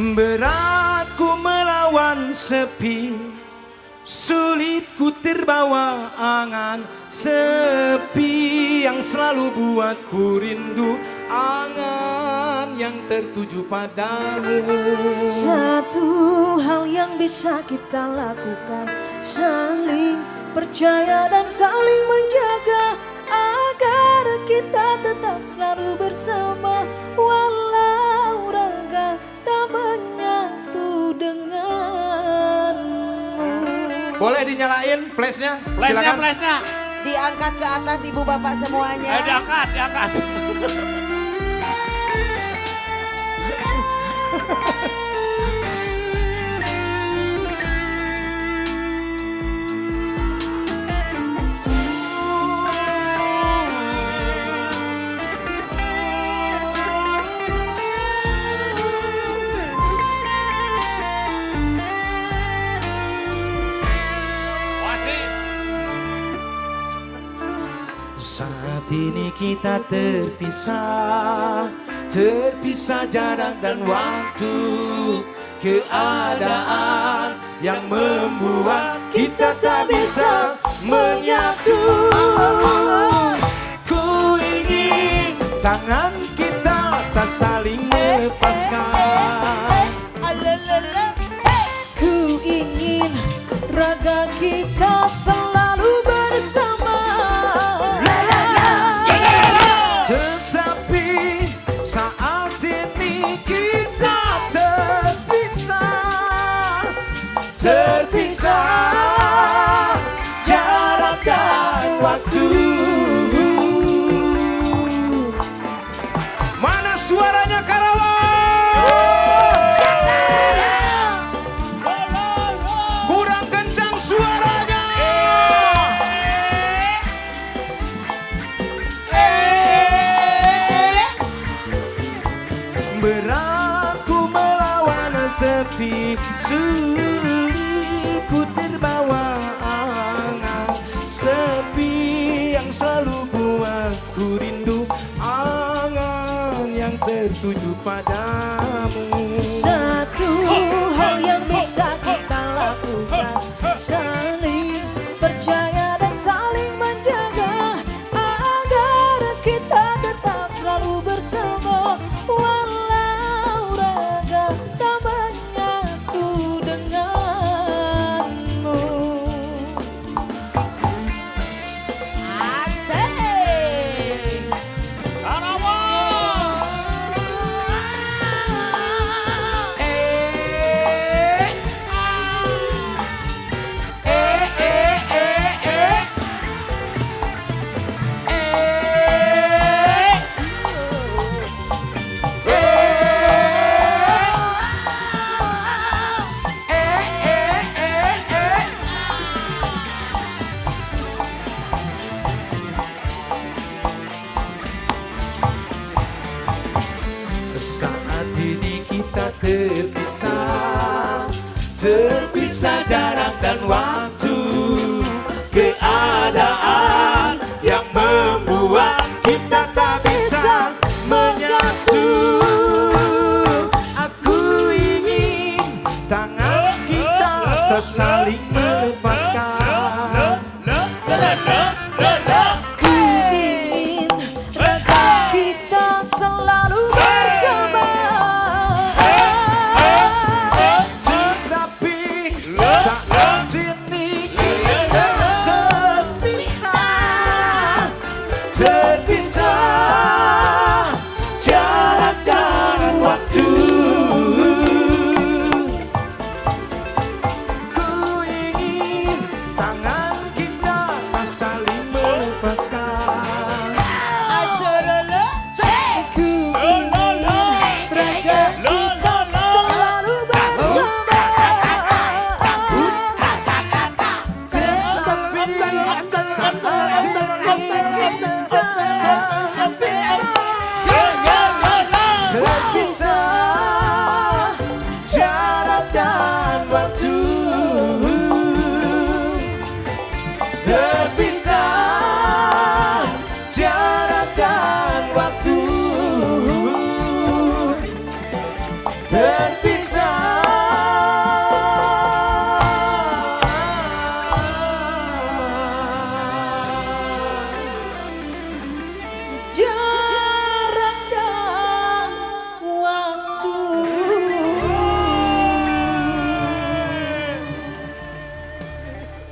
Berat ku melawan sepi, sulit ku terbawa angan. Sepi yang selalu buatku rindu, angan yang tertuju padamu. Satu hal yang bisa kita lakukan, saling percaya dan saling menjaga, agar kita tetap selalu bersama, walau raga tak menyatu denganmu. Boleh dinyalain flashnya? Flashnya, flashnya. Diangkat ke atas ibu bapak semuanya. Diangkat, diangkat. Saat ini kita terpisah, terpisah jarak dan waktu, keadaan yang membuat kita tak bisa menyatu. Ku ingin tangan kita tak saling melepaskan. Ku ingin raga kita selalu bersama, tetapi saat ini kita terpisah, terpisah jarak dan waktu. Mana suaranya Karawang? Kurang kencang suaranya. Berat ku melawan sepi, sulit ku terbawa angan. Sepi yang selalu buat ku rindu, angan yang tertuju padamu. satu hal yang bisa kita lakukan, saling percaya dan saling menjaga, agar kita tetap selalu bersama, walau raga tak menyatu denganmu. Asik. Saat ini kita terpisah, terpisah jarak dan waktu, keadaan yang membuat kita tak bisa menyatu. Aku ingin tangan kita tak saling melepaskan. Ku ingin raga kita selalu bersama, Tetapi saat ini kita terpisah, terpisah jarak dan waktu. Ku ingin tangan kita tak saling melepaskan. Asurulu. ku ingin raga kita selalu bersama, Tetapi saat